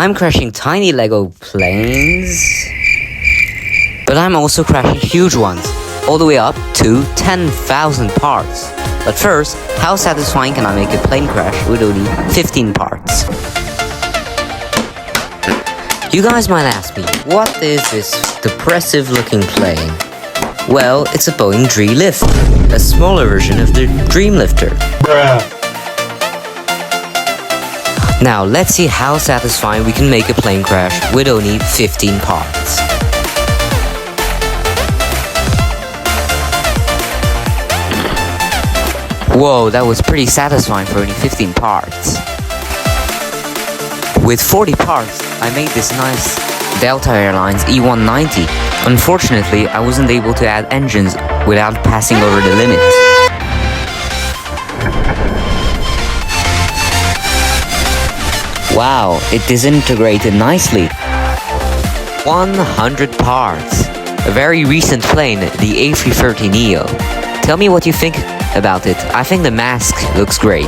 I'm crashing tiny Lego planes, but I'm also crashing huge ones, all the way up to 10,000 parts. But first, how satisfying can I make a plane crash with only 15 parts? You guys might ask me, what is this depressive looking plane? Well, it's a Boeing Dream Lifter, a smaller version of the Dream Lifter. Bruh. Now, let's see how satisfying we can make a plane crash with only 15 parts. Whoa, that was pretty satisfying for only 15 parts. With 40 parts, I made this nice Delta Airlines E190. Unfortunately, I wasn't able to add engines without passing over the limit. Wow, it disintegrated nicely. 100 parts. A very recent plane, the A330neo. Tell me what you think about it. I think the mask looks great.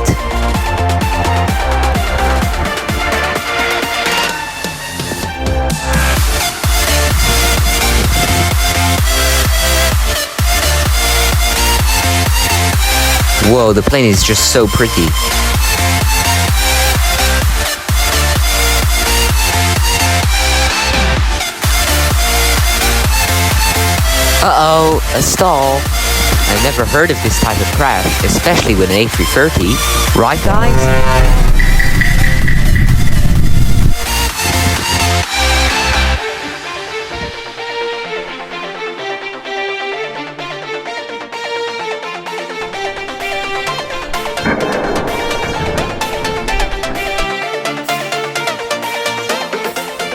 Whoa, the plane is just so pretty. Uh-oh, a stall. I've never heard of this type of crash, especially with an A330. Right, guys?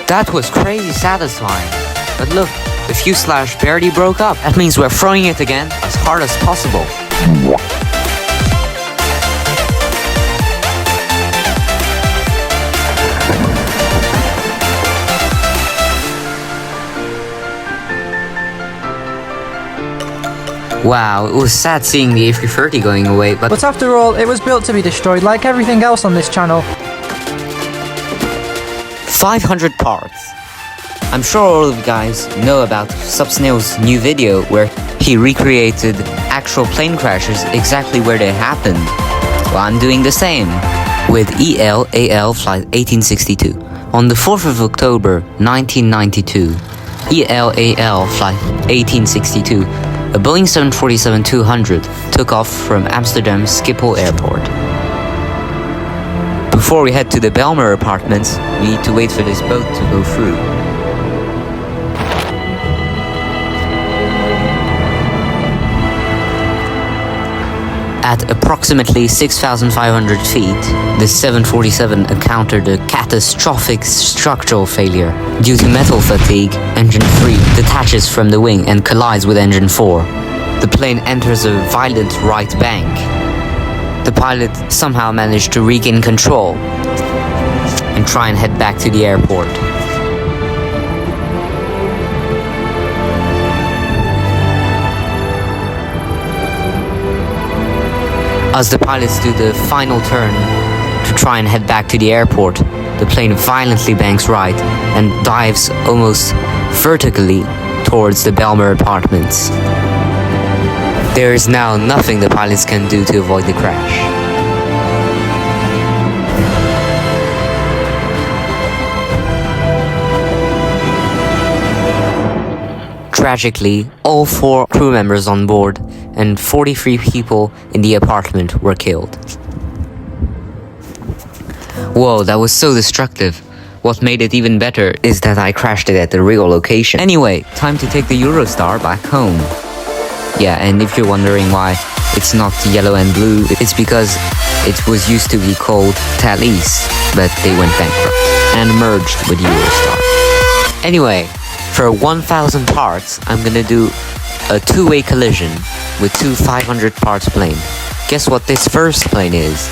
That was crazy satisfying. But look, the fuselage barely broke up. That means we're throwing it again as hard as possible. Wow, it was sad seeing the A330 going away, But after all, it was built to be destroyed like everything else on this channel. 500 parts. I'm sure all of you guys know about Subsnail's new video where he recreated actual plane crashes exactly where they happened. Well, I'm doing the same with ELAL Flight 1862. On the 4th of October 1992, ELAL Flight 1862, a Boeing 747-200 took off from Amsterdam Schiphol Airport. Before we head to the Belmer apartments, we need to wait for this boat to go through. At approximately 6,500 feet, the 747 encountered a catastrophic structural failure. Due to metal fatigue, Engine 3 detaches from the wing and collides with Engine 4. The plane enters a violent right bank. The pilot somehow managed to regain control and try and head back to the airport. As the pilots do the final turn to try and head back to the airport, the plane violently banks right and dives almost vertically towards the Belmer apartments. There is now nothing the pilots can do to avoid the crash. Tragically, all 4 crew members on board and 43 people in the apartment were killed. Whoa, that was so destructive. What made it even better is that I crashed it at the real location. Anyway, time to take the Eurostar back home. Yeah, and if you're wondering why it's not yellow and blue, it's because it was used to be called Thalys, but they went bankrupt and merged with Eurostar. Anyway, for 1,000 parts, I'm gonna do a two-way collision with 2 500 parts plane. Guess what this first plane is?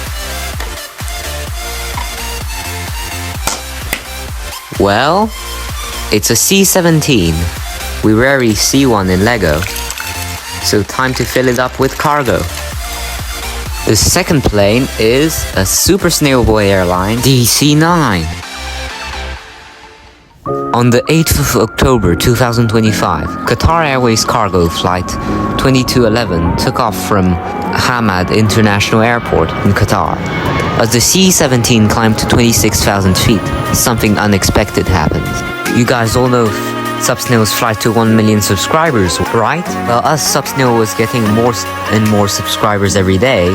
Well, it's a C-17. We rarely see one in Lego, so time to fill it up with cargo. The second plane is a Super Snail Boy Airline DC-9. On the 8th of October 2025, Qatar Airways cargo flight 2211 took off from Hamad International Airport in Qatar. As the C-17 climbed to 26,000 feet, something unexpected happened. You guys all know Subsnail's flight to 1 million subscribers, right? Well, as Subsnail was getting more and more subscribers every day,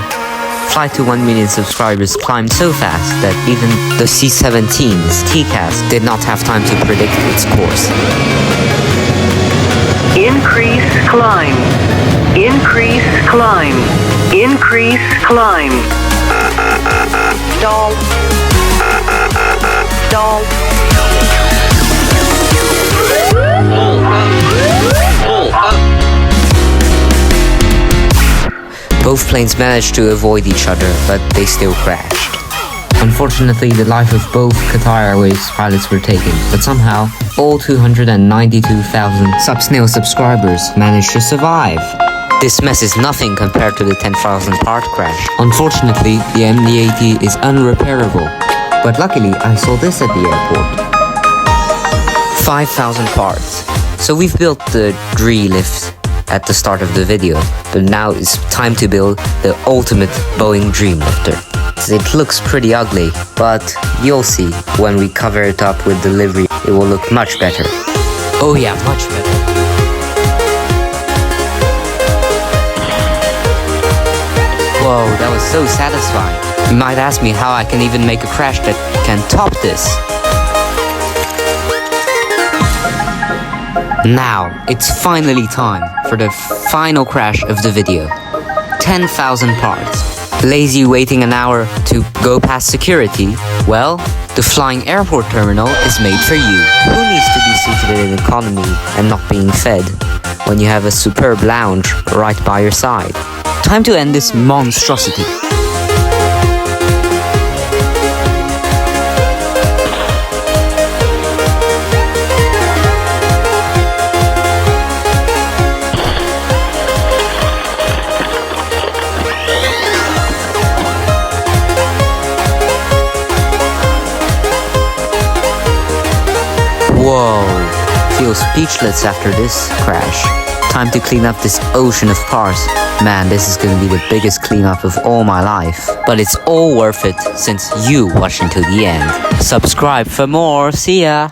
flight to 1 million subscribers climbed so fast that even the C-17's TCAS did not have time to predict its course. Increase climb. Increase climb. Increase climb. Stall. Stall. Both planes managed to avoid each other, but they still crashed. Unfortunately, the life of both Qatar Airways pilots were taken, but somehow, all 292,000 Subsnail subscribers managed to survive. This mess is nothing compared to the 10,000 part crash. Unfortunately, the MD-80 is unrepairable, but luckily I saw this at the airport. 5,000 parts. So we've built the Dream Lifter at the start of the video, but now it's time to build the ultimate Boeing Dream Lifter. It looks pretty ugly, but you'll see when we cover it up with the livery, it will look much better. Oh yeah, much better. Whoa, that was so satisfying. You might ask me how I can even make a crash that can top this. Now, it's finally time for the final crash of the video. 10,000 parts. Lazy waiting an hour to go past security? Well, the flying airport terminal is made for you. Who needs to be seated in economy and not being fed when you have a superb lounge right by your side? Time to end this monstrosity. Whoa, feel speechless after this crash. Time to clean up this ocean of parts. Man, this is gonna be the biggest cleanup of all my life. But it's all worth it since you watched until the end. Subscribe for more, see ya!